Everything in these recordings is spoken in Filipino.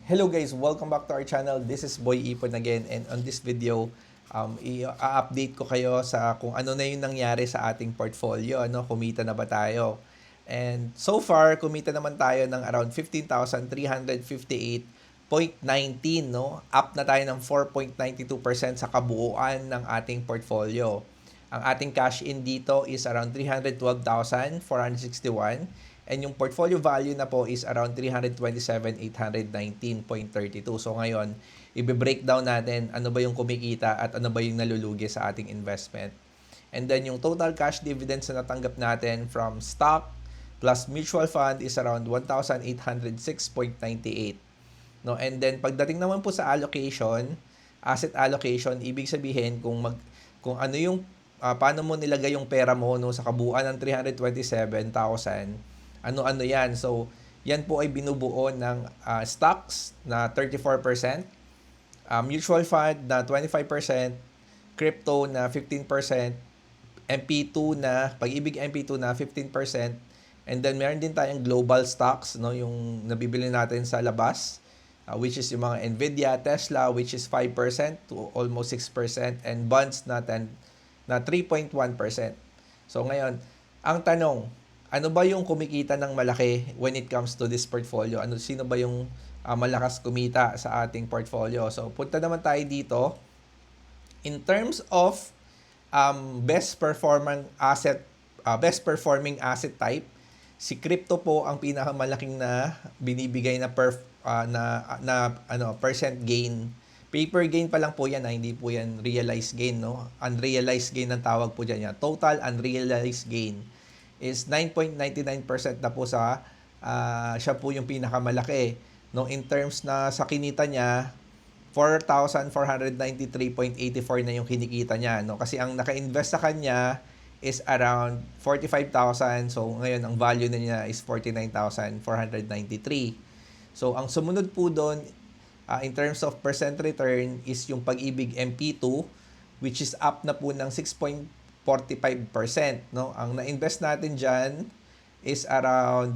Hello guys, welcome back to our channel. This is Boy Ipon again, and on this video, i-update ko kayo sa kung ano na yung nangyari sa ating portfolio, ano, kumita na ba tayo. And so far, kumita naman tayo ng around 15,358.19, no? Up na tayo ng 4.92% sa kabuuan ng ating portfolio. Ang ating cash in dito is around 312,461. And yung portfolio value na po is around 327,819.32. So ngayon, i-breakdown natin ano ba yung kumikita at ano ba yung nalulugi sa ating investment. And then yung total cash dividends na natanggap natin from stock plus mutual fund is around 1,806.98. No? And then pagdating naman po sa allocation, asset allocation, ibig sabihin kung ano yung paano mo nilagay yung pera mo no sa kabuuan ng 327,000, ano-ano yan. So, yan po ay binubuo ng stocks na 34%, mutual fund na 25%, crypto na 15%, MP2 na, Pag-ibig MP2 na 15%, and then meron din tayong global stocks, no, yung nabibili natin sa labas, which is yung mga Nvidia, Tesla, which is 5% to almost 6%, and bonds natin na 3.1%. So, ngayon, ang tanong, ano ba yung kumikita ng malaki when it comes to this portfolio? Sino ba yung malakas kumita sa ating portfolio? So, punta naman tayo dito. In terms of best performing asset type, si crypto po ang pinakamalaking na binibigay na percent gain. Paper gain pa lang po yan, hindi po yan realized gain, no? Unrealized gain ang tawag po diyan. Total unrealized gain is 9.99% na po siya po yung pinakamalaki. No, in terms na sa kinita niya, 4,493.84 na yung kinikita niya. No? Kasi ang naka-invest sa kanya is around 45,000. So, ngayon, ang value na niya is 49,493. So, ang sumunod po doon, in terms of percent return, is yung Pag-ibig MP2, which is up na po ng 6.45%, no? Ang na-invest natin diyan is around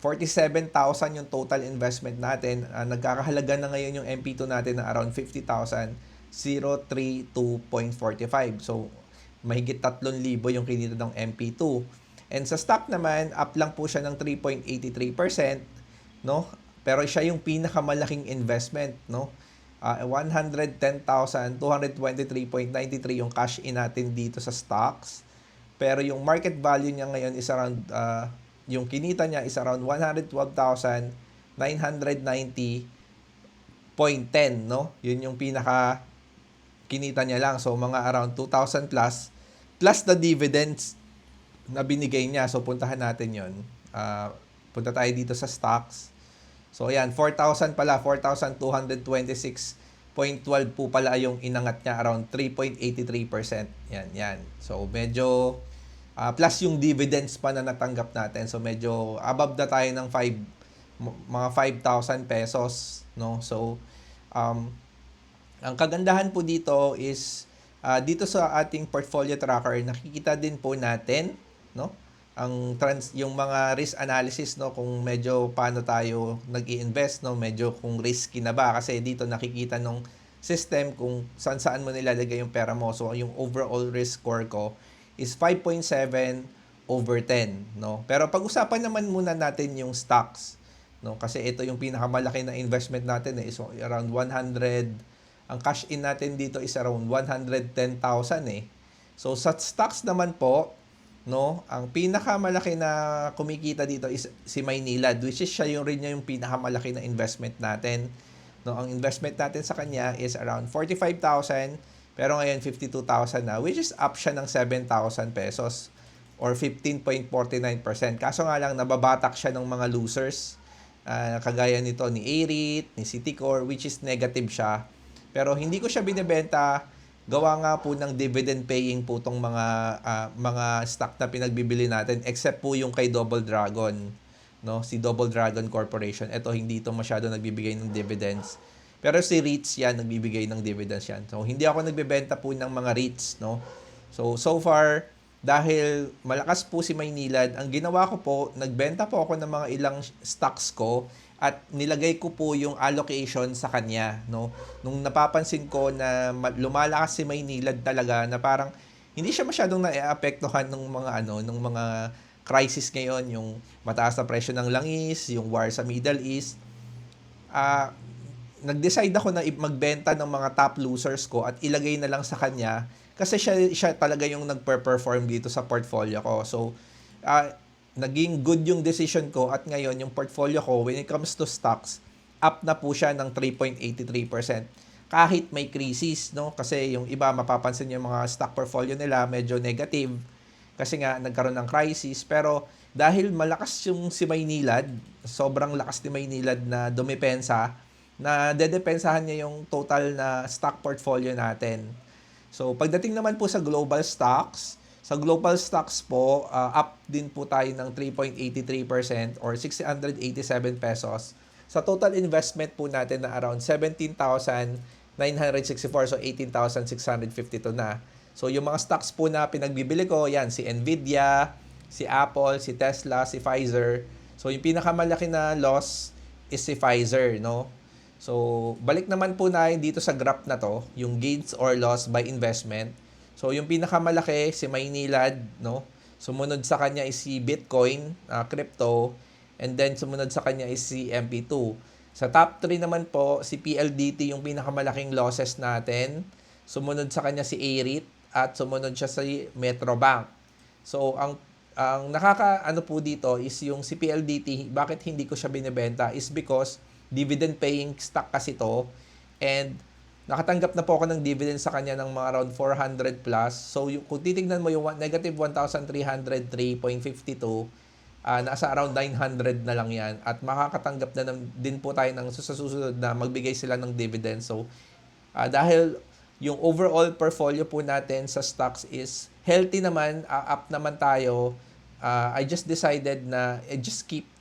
47,000 yung total investment natin. Nagkakahalaga na ngayon yung MP2 natin na around 50,032.45. So, mahigit 3,000 yung kinita ng MP2. And sa stock naman, up lang po siya ng 3.83%, no? Pero siya yung pinakamalaking investment, no? 110,223.93 yung cash in natin dito sa stocks. Pero yung market value niya ngayon is around, yung kinita niya is around 112,990.10, no? Yun yung pinaka kinita niya lang. So, mga around 2,000 plus the dividends na binigay niya. So, puntahan natin yun. Punta tayo dito sa stocks. So, ayan, 4,000 pala, 4,226.12 po pala yung inangat niya, around 3.83%. Yan. So, medyo, plus yung dividends pa na natanggap natin. So, medyo above na tayo ng mga 5,000 pesos, no? So, ang kagandahan po dito is, dito sa ating portfolio tracker, nakikita din po natin, no? Yung mga risk analysis, no, kung medyo paano tayo nag-i-invest, no, medyo kung risky na ba, kasi dito nakikita nung system kung saan mo nilalagay yung pera mo. So yung overall risk score ko is 5.7/10, no. Pero pag-usapan naman muna natin yung stocks, no, kasi ito yung pinakamalaki na investment natin, is around 100. Ang cash in natin dito is around 110,000 eh. So sa stocks naman po, no, ang pinakamalaki na kumikita dito is si Maynilad, which is siya yung pinakamalaki na investment natin. No, ang investment natin sa kanya is around 45,000, pero ngayon 52,000 na, which is up siya ng 7,000 pesos or 15.49%. Kaso nga lang nababatak siya ng mga losers, kagaya nito ni AREIT, ni Citicorp, which is negative siya. Pero hindi ko siya binebenta, gawa nga po ng dividend paying po tong mga stock na pinagbibili natin, except po yung kay Double Dragon, no? Si Double Dragon Corporation. Ito, hindi ito masyado nagbibigay ng dividends. Pero si REITs yan, nagbibigay ng dividends yan. So, hindi ako nagbebenta po ng mga REITs, no? So far, dahil malakas po si Maynilad, ang ginawa ko po, nagbenta po ako ng mga ilang stocks ko at nilagay ko po yung allocation sa kanya, no. Nung napapansin ko na lumalakas si Maynilad talaga na parang hindi siya masyadong naaapektuhan ng mga ng mga crisis ngayon, yung mataas na presyo ng langis, yung war sa Middle East. ah Nag-decide ako na magbenta ng mga top losers ko at ilagay na lang sa kanya kasi siya talaga yung nagpe-perform dito sa portfolio ko. So, naging good yung decision ko at ngayon yung portfolio ko when it comes to stocks, up na po siya ng 3.83%. Kahit may crisis, no? Kasi yung iba mapapansin yung mga stock portfolio nila medyo negative kasi nga nagkaroon ng crisis, pero dahil malakas yung si Maynilad, sobrang lakas ni Maynilad na dumepensa, na dedepensahan niya yung total na stock portfolio natin. So, pagdating naman po sa global stocks, sa global stocks po, up din po tayo ng 3.83% or 687 pesos. Sa total investment po natin na around 17,964, so 18,652 na. So, yung mga stocks po na pinagbibili ko, yan, si Nvidia, si Apple, si Tesla, si Pfizer. So, yung pinakamalaki na loss is si Pfizer, no? So, balik naman po na dito sa graph na to, yung gains or loss by investment. So, yung pinakamalaki, si Maynilad, no? Sumunod sa kanya is si Bitcoin, crypto, and then sumunod sa kanya is si MP2. Sa top 3 naman po, si PLDT yung pinakamalaking losses natin. Sumunod sa kanya si AREIT at sumunod siya sa Metrobank. So, ang nakakaano po dito is yung si PLDT, bakit hindi ko siya binebenta is because dividend paying stock kasi to, and nakatanggap na po ako ng dividend sa kanya ng mga around 400 plus. So kung titignan mo yung negative 1,303.52, nasa around 900 na lang yan, at makakatanggap na din po tayo ng susunod na magbigay sila ng dividend. So dahil yung overall portfolio po natin sa stocks is healthy naman, up naman tayo, I just decided na just keep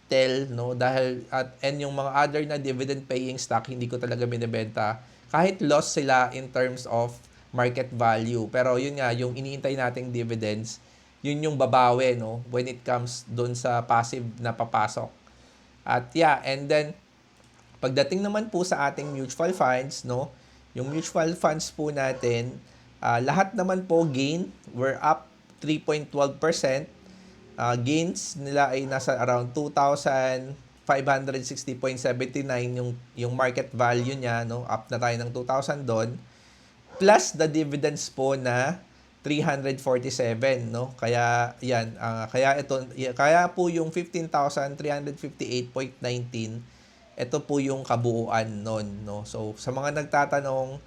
no, dahil and yung mga other na dividend paying stock hindi ko talaga binebenta kahit loss sila in terms of market value. Pero yun nga, yung iniintay nating dividends, yun yung babawi, no, when it comes doon sa passive na papasok. At yeah, and then pagdating naman po sa ating mutual funds, no, yung mutual funds po natin, lahat naman po gain, we're up 3.12%. Gains nila ay nasa around 2,560.79 yung market value niya, no, up na tayo ng 2,000 doon, plus the dividends po na 347, no. Kaya yan, kaya po yung 15,358.19, ito po yung kabuuan noon, no. So sa mga nagtatanong,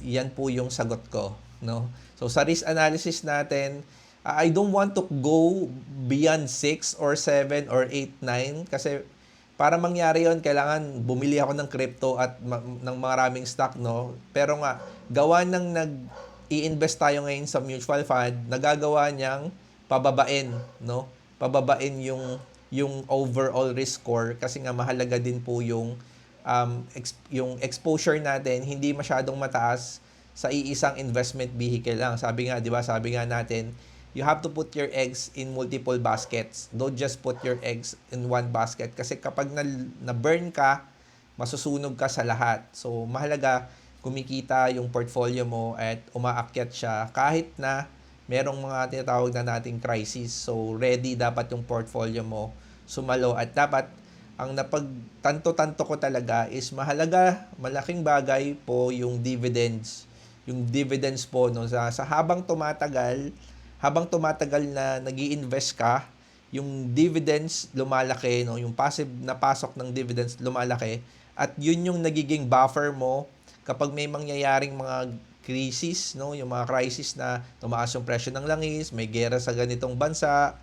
yan po yung sagot ko, no. So sa risk analysis natin, I don't want to go beyond 6 or 7 or 8, 9 kasi para mangyari yon kailangan bumili ako ng crypto at ng maraming stock, no. Pero nga gawa ng i-invest tayo ngayon sa mutual fund, nagagawa niyang pababain, no. Pababain yung overall risk score kasi nga mahalaga din po yung yung exposure natin hindi masyadong mataas sa iisang investment vehicle lang. Sabi nga, 'di ba? Sabi nga natin, you have to put your eggs in multiple baskets. Don't just put your eggs in one basket. Kasi kapag na-burn ka, masusunog ka sa lahat. So, mahalaga kumikita yung portfolio mo at umaakyat siya kahit na merong mga tinatawag na nating crisis. So, ready dapat yung portfolio mo sumalo. At dapat, ang napagtanto-tanto ko talaga is mahalaga, malaking bagay po yung dividends. Yung dividends po, no, sa habang tumatagal na nag-i-invest ka, yung dividends lumalaki, no, yung passive na pasok ng dividends lumalaki, at yun yung nagiging buffer mo kapag may mangyayaring mga crisis, no, yung mga crisis na tumaas yung presyo ng langis, may gera sa ganitong bansa,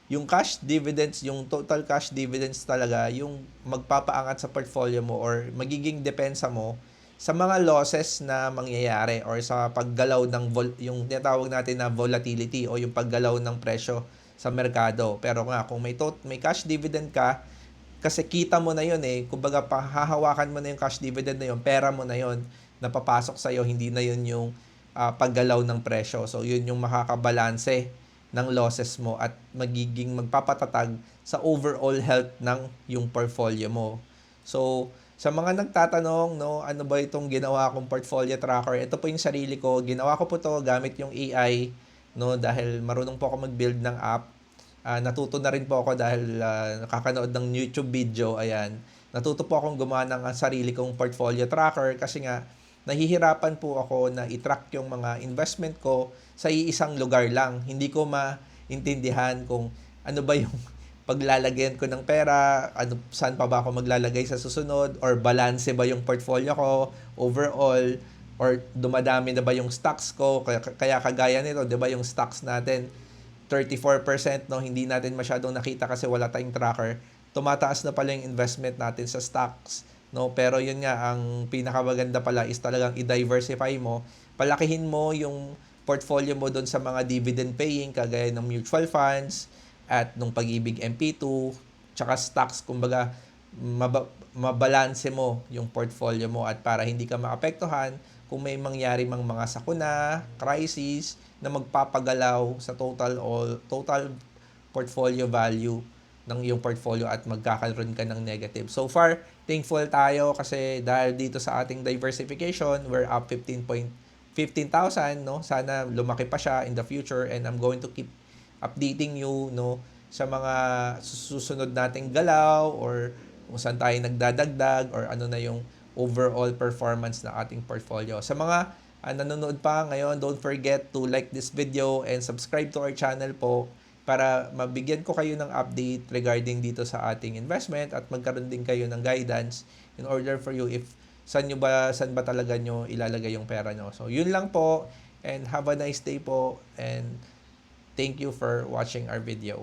yung cash dividends, yung total cash dividends talaga, yung magpapaangat sa portfolio mo or magiging depensa mo sa mga losses na mangyayari or sa paggalaw ng yung tinatawag natin na volatility o yung paggalaw ng presyo sa merkado. Pero nga kung may cash dividend ka, kasi kita mo na yun kumbaga hahawakan mo na yung cash dividend na yun, pera mo na yun na papasok sa iyo, hindi na yun yung paggalaw ng presyo. So yun yung makakabalanse ng losses mo at magiging magpapatatag sa overall health ng yung portfolio mo. So, sa mga nagtatanong, no, ano ba itong ginawa kong portfolio tracker? Ito po yung sarili ko. Ginawa ko po to gamit yung AI, no, dahil marunong po ako mag-build ng app. Natuto na rin po ako dahil nakakanood ng YouTube video, ayan. Natuto po akong gumawa ng sarili kong portfolio tracker kasi nga nahihirapan po ako na i-track yung mga investment ko sa iisang lugar lang. Hindi ko maintindihan kung ano ba yung paglalagyan ko ng pera, ano, saan pa ba ako maglalagay sa susunod, or balanse ba yung portfolio ko overall, or dumadami na ba yung stocks ko, kaya kagaya nito, 'di ba yung stocks natin 34%, no, hindi natin masyadong nakita kasi wala tayong tracker. Tumataas na pala yung investment natin sa stocks, no, pero yun nga, ang pinakamaganda pala is talagang i-diversify mo, palakihin mo yung portfolio mo doon sa mga dividend paying kagaya ng mutual funds at nung Pag-ibig MP2 tsaka stocks. Kumbaga mabalanse mo yung portfolio mo at para hindi ka maapektuhan kung may mangyari mang mga sakuna, crisis na magpapagalaw sa total portfolio value ng iyong portfolio at magkakaroon ka ng negative. So far, thankful tayo kasi dahil dito sa ating diversification, we're up 15,000, no? Sana lumaki pa siya in the future, and I'm going to keep updating you, no, sa mga susunod nating galaw or kung saan tayo nagdadagdag or ano na yung overall performance ng ating portfolio. Sa mga nanonood pa ngayon, don't forget to like this video and subscribe to our channel po para mabigyan ko kayo ng update regarding dito sa ating investment at magkaroon din kayo ng guidance in order for you if saan ba talaga nyo ilalagay yung pera nyo. So, yun lang po, and have a nice day po, and thank you for watching our video.